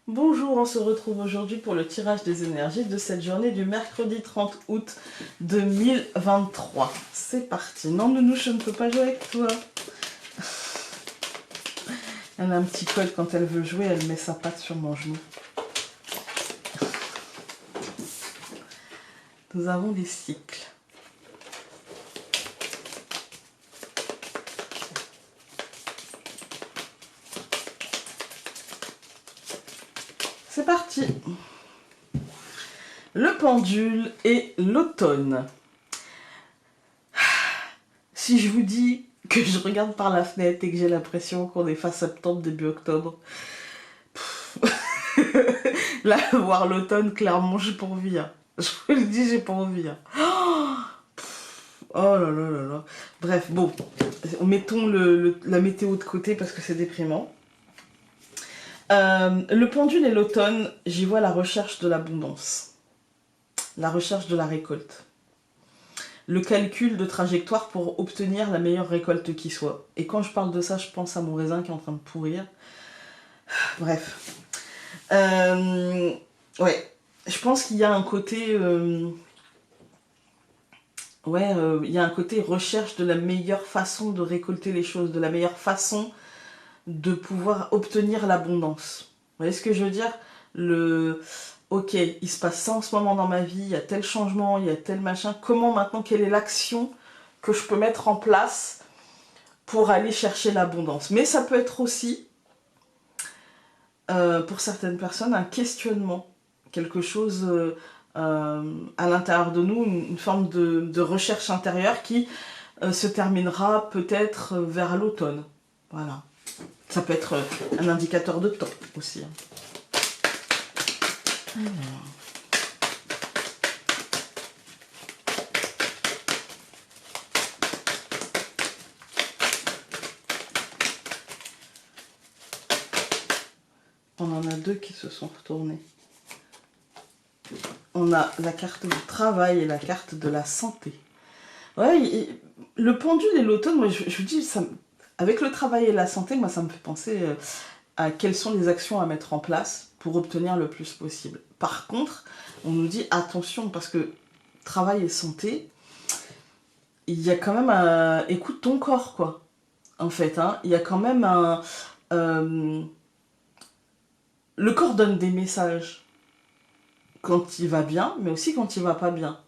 Bonjour, on se retrouve aujourd'hui pour le tirage des énergies de cette journée du mercredi 30 août 2023. C'est parti. Non, Nounou, je ne peux pas jouer avec toi. Elle a un petit code, quand elle veut jouer, elle met sa patte sur mon genou. Nous avons des cycles. C'est parti. Le pendule et l'automne. Si je vous dis que je regarde par la fenêtre et que j'ai l'impression qu'on est fin septembre, début octobre, là, voir l'automne, clairement, j'ai pas envie. Hein. Je vous le dis, j'ai pas envie. Hein. Oh là là là là. Bref, bon, mettons la météo de côté parce que c'est déprimant. Le pendule et l'automne, j'y vois la recherche de l'abondance, la recherche de la récolte, le calcul de trajectoire pour obtenir la meilleure récolte qui soit. Et quand je parle de ça, je pense à mon raisin qui est en train de pourrir. Bref. Ouais, je pense qu'il y a un côté... il y a un côté recherche de la meilleure façon de récolter les choses, de la meilleure façon de pouvoir obtenir l'abondance. Vous voyez ce que je veux dire? Ok, il se passe ça en ce moment dans ma vie, il y a tel changement, il y a tel machin. Comment maintenant, quelle est l'action que je peux mettre en place pour aller chercher l'abondance? Mais ça peut être aussi, pour certaines personnes, un questionnement. Quelque chose à l'intérieur de nous, une forme de recherche intérieure qui se terminera peut-être vers l'automne. Voilà. Ça peut être un indicateur de temps aussi. Alors. On en a deux qui se sont retournés. On a la carte du travail et la carte de la santé. Ouais, le pendule et l'automne, moi je vous dis, ça, avec le travail et la santé, moi ça me fait penser à quelles sont les actions à mettre en place pour obtenir le plus possible. Par contre, on nous dit attention, parce que travail et santé, il y a quand même un... Écoute ton corps, quoi, en fait. Hein. Il y a quand même un... Le corps donne des messages quand il va bien, mais aussi quand il va pas bien.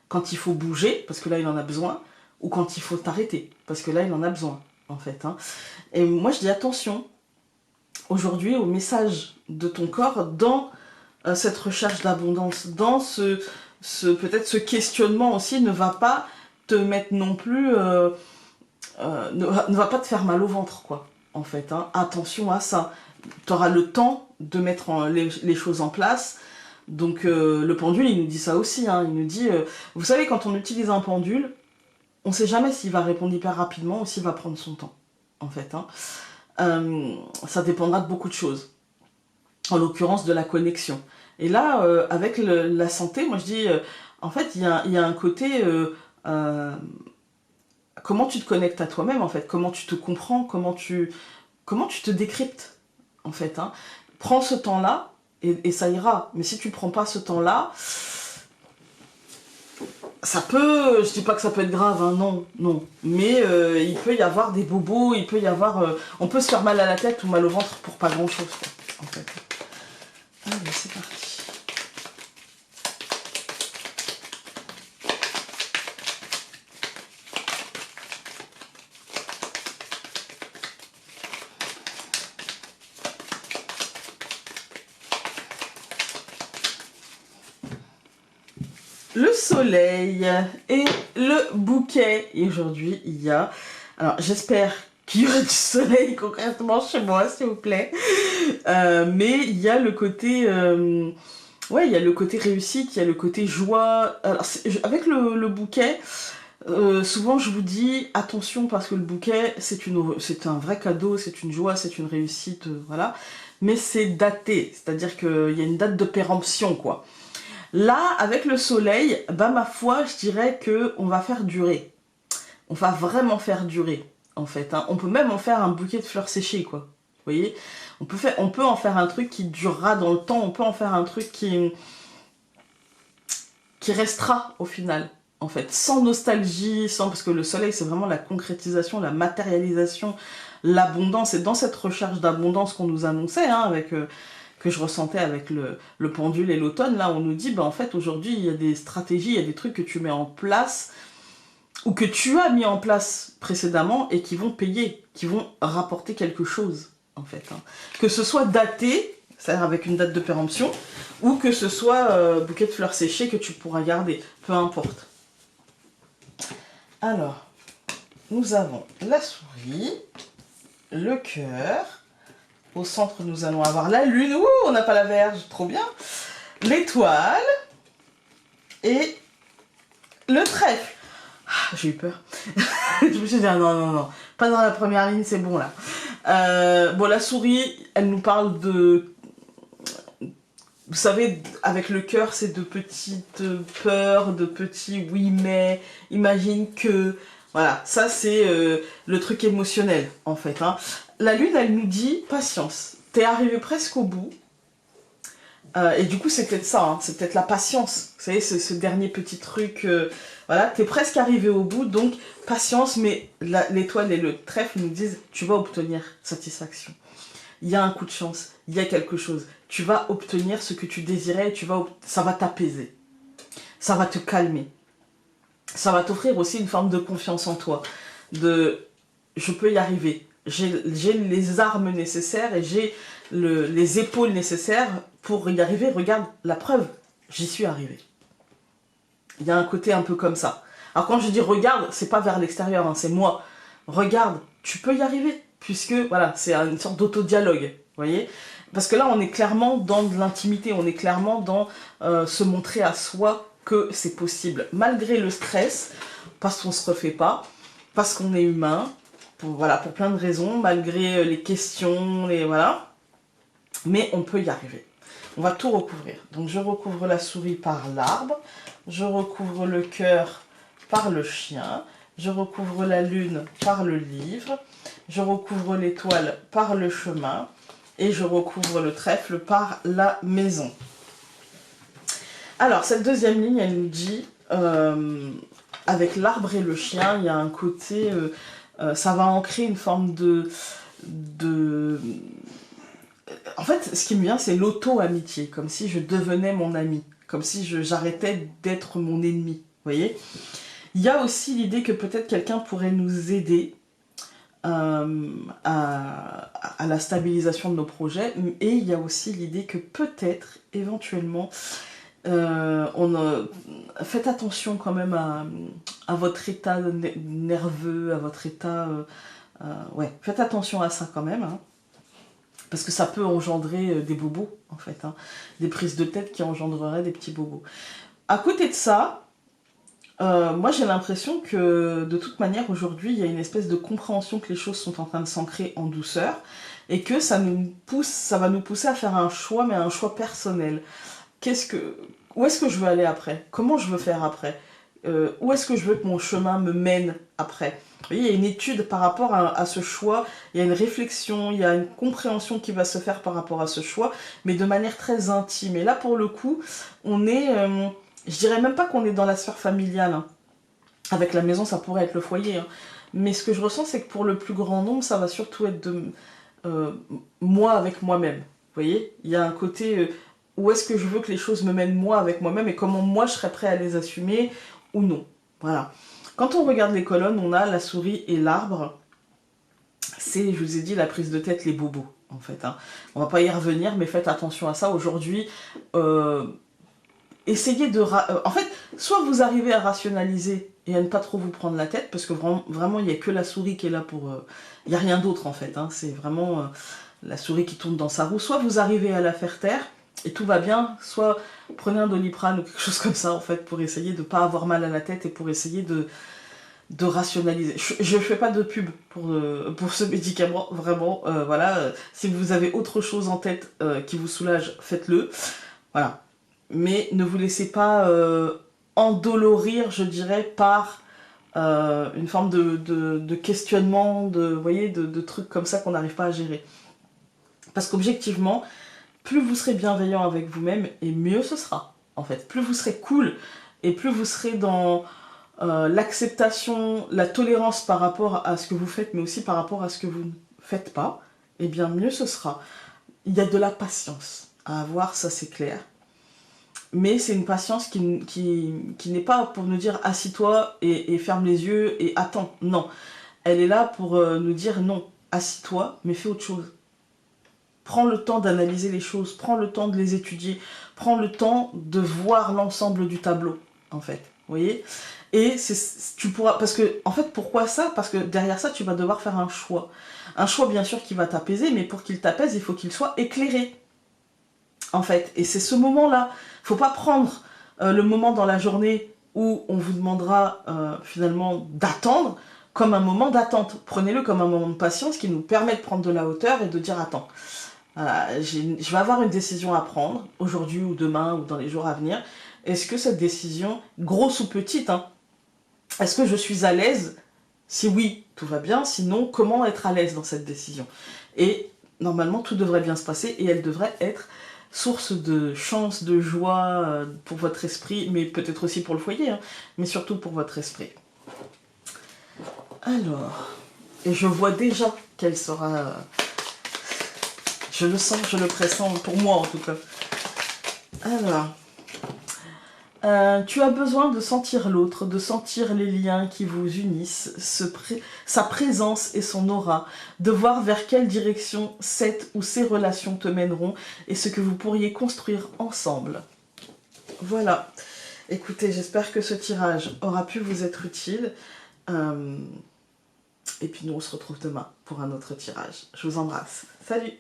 Quand il faut bouger, parce que là il en a besoin, ou quand il faut t'arrêter, parce que là il en a besoin, en fait. Hein. Et moi je dis attention, aujourd'hui, au message de ton corps dans cette recherche d'abondance, dans peut-être ce questionnement aussi, ne va pas te mettre non plus... ne va pas te faire mal au ventre, quoi, en fait. Hein. Attention à ça. Tu auras le temps de mettre les choses en place. Donc le pendule, il nous dit ça aussi. Hein. Il nous dit, vous savez, quand on utilise un pendule, on ne sait jamais s'il va répondre hyper rapidement ou s'il va prendre son temps, en fait. Hein. Ça dépendra de beaucoup de choses. En l'occurrence, de la connexion. Et là, avec la santé, moi je dis, en fait, il y a un côté... comment tu te connectes à toi-même, en fait. Comment tu te comprends, comment tu te décryptes, en fait. Hein. Prends ce temps-là, et ça ira. Mais si tu prends pas ce temps-là, ça peut... Je dis pas que ça peut être grave, hein, non, non. Mais il peut y avoir des bobos, il peut y avoir... on peut se faire mal à la tête ou mal au ventre pour pas grand-chose, en fait. Allez, c'est parti. Le soleil et le bouquet. Et aujourd'hui, il y a... Alors, j'espère qu'il y aura du soleil concrètement chez moi, s'il vous plaît. Mais il y a le côté... ouais, il y a le côté réussite, il y a le côté joie. Alors, avec le bouquet, souvent je vous dis attention parce que le bouquet, c'est un vrai cadeau, c'est une joie, c'est une réussite, voilà. Mais c'est daté, c'est-à-dire qu'il y a une date de péremption, quoi. Là, avec le soleil, bah ma foi, je dirais qu'on va faire durer. On va vraiment faire durer, en fait. Hein. On peut même en faire un bouquet de fleurs séchées, quoi. voyez, on peut en faire un truc qui durera dans le temps, on peut en faire un truc qui restera au final, en fait, sans nostalgie, sans, parce que le soleil, c'est vraiment la concrétisation, la matérialisation, l'abondance, et dans cette recherche d'abondance qu'on nous annonçait, hein, avec... que je ressentais avec le pendule et l'automne, là on nous dit, bah en fait aujourd'hui il y a des stratégies, il y a des trucs que tu mets en place, ou que tu as mis en place précédemment, et qui vont payer, qui vont rapporter quelque chose, en fait. Hein. Que ce soit daté, c'est-à-dire avec une date de péremption, ou que ce soit bouquet de fleurs séchées que tu pourras garder, peu importe. Alors, nous avons la souris, le cœur, au centre nous allons avoir la lune, ouh, on n'a pas la Vierge, trop bien, l'étoile, et le trèfle. Ah, j'ai eu peur. Je me suis dit, ah, non, non, non, pas dans la première ligne, c'est bon là. Bon, la souris, elle nous parle de... Vous savez, avec le cœur, c'est de petites peurs, de petits oui mais, imagine que... Voilà, ça c'est le truc émotionnel, en fait. Hein. La lune, elle nous dit, patience, t'es arrivé presque au bout. Et du coup, c'est peut-être ça, hein, c'est peut-être la patience. Vous savez, ce dernier petit truc, voilà, t'es presque arrivé au bout, donc patience, mais l'étoile et le trèfle nous disent, tu vas obtenir satisfaction. Il y a un coup de chance, il y a quelque chose. Tu vas obtenir ce que tu désirais, et ça va t'apaiser. Ça va te calmer. Ça va t'offrir aussi une forme de confiance en toi. De, je peux y arriver. J'ai les armes nécessaires et j'ai les épaules nécessaires pour y arriver. Regarde, la preuve, j'y suis arrivée. Il y a un côté un peu comme ça. Alors quand je dis regarde, c'est pas vers l'extérieur, hein, c'est moi. Regarde, tu peux y arriver. Puisque, voilà, c'est une sorte d'autodialogue, vous voyez. Parce que là, on est clairement dans de l'intimité, on est clairement dans se montrer à soi que c'est possible. Malgré le stress, parce qu'on se refait pas, parce qu'on est humain, voilà, pour plein de raisons, malgré les questions, voilà. Mais on peut y arriver. On va tout recouvrir. Donc je recouvre la souris par l'arbre, je recouvre le cœur par le chien, je recouvre la lune par le livre, je recouvre l'étoile par le chemin, et je recouvre le trèfle par la maison. Alors, cette deuxième ligne, elle nous dit, avec l'arbre et le chien, il y a un côté, ça va ancrer une forme de... En fait, ce qui me vient, c'est l'auto-amitié, comme si je devenais mon ami, comme si j'arrêtais d'être mon ennemi, vous voyez. Il y a aussi l'idée que peut-être quelqu'un pourrait nous aider à la stabilisation de nos projets, et il y a aussi l'idée que peut-être, éventuellement, faites attention quand même à votre état nerveux, à votre état... ouais, faites attention à ça quand même, hein, parce que ça peut engendrer des bobos, en fait, hein, des prises de tête qui engendreraient des petits bobos. À côté de ça, moi j'ai l'impression que de toute manière aujourd'hui il y a une espèce de compréhension que les choses sont en train de s'ancrer en douceur et que ça va nous pousser à faire un choix, mais un choix personnel. Où est-ce que je veux aller après? Comment je veux faire après? Où est-ce que je veux que mon chemin me mène après? Vous voyez, il y a une étude par rapport à ce choix, il y a une réflexion, il y a une compréhension qui va se faire par rapport à ce choix, mais de manière très intime. Et là pour le coup, on est... je dirais même pas qu'on est dans la sphère familiale. Hein. Avec la maison, ça pourrait être le foyer. Hein. Mais ce que je ressens, c'est que pour le plus grand nombre, ça va surtout être de moi avec moi-même. Vous voyez, il y a un côté où est-ce que je veux que les choses me mènent moi avec moi-même et comment moi je serais prêt à les assumer ou non. Voilà. Quand on regarde les colonnes, on a la souris et l'arbre. C'est, je vous ai dit, la prise de tête, les bobos, en fait. Hein. On va pas y revenir, mais faites attention à ça. Aujourd'hui, essayez de... en fait, soit vous arrivez à rationaliser et à ne pas trop vous prendre la tête, parce que vraiment, il n'y a que la souris qui est là pour... Il n'y a rien d'autre, en fait. Hein. C'est vraiment la souris qui tourne dans sa roue. Soit vous arrivez à la faire taire, et tout va bien, soit prenez un Doliprane ou quelque chose comme ça, en fait, pour essayer de ne pas avoir mal à la tête et pour essayer de rationaliser. Je ne fais pas de pub pour ce médicament, vraiment, voilà. Si vous avez autre chose en tête qui vous soulage, faites-le. Voilà. Mais ne vous laissez pas endolorir, je dirais, par une forme de questionnement, vous voyez, de trucs comme ça qu'on n'arrive pas à gérer. Parce qu'objectivement, plus vous serez bienveillant avec vous-même, et mieux ce sera, en fait. Plus vous serez cool, et plus vous serez dans l'acceptation, la tolérance par rapport à ce que vous faites, mais aussi par rapport à ce que vous ne faites pas, et bien mieux ce sera. Il y a de la patience à avoir, ça c'est clair. Mais c'est une patience qui n'est pas pour nous dire assis-toi et ferme les yeux et attends. Non, elle est là pour nous dire non, assis-toi, mais fais autre chose. Prends le temps d'analyser les choses, prends le temps de les étudier, prends le temps de voir l'ensemble du tableau, en fait. Vous voyez? Et tu pourras, parce que, en fait, pourquoi ça? Parce que derrière ça, tu vas devoir faire un choix. Un choix, bien sûr, qui va t'apaiser, mais pour qu'il t'apaise, il faut qu'il soit éclairé, en fait. Et c'est ce moment-là. Il ne faut pas prendre le moment dans la journée où on vous demandera finalement d'attendre comme un moment d'attente. Prenez-le comme un moment de patience qui nous permet de prendre de la hauteur et de dire attends, je vais avoir une décision à prendre aujourd'hui ou demain ou dans les jours à venir. Est-ce que cette décision, grosse ou petite, hein, est-ce que je suis à l'aise? Si oui, tout va bien. Sinon, comment être à l'aise dans cette décision? Et normalement, tout devrait bien se passer et elle devrait être source de chance, de joie pour votre esprit, mais peut-être aussi pour le foyer, hein, mais surtout pour votre esprit. Alors, et je vois déjà quelle sera... je le sens, je le pressens, pour moi en tout cas. Alors... tu as besoin de sentir l'autre, de sentir les liens qui vous unissent, sa présence et son aura, de voir vers quelle direction cette ou ces relations te mèneront et ce que vous pourriez construire ensemble. Voilà. Écoutez, j'espère que ce tirage aura pu vous être utile. Et puis nous, on se retrouve demain pour un autre tirage. Je vous embrasse. Salut!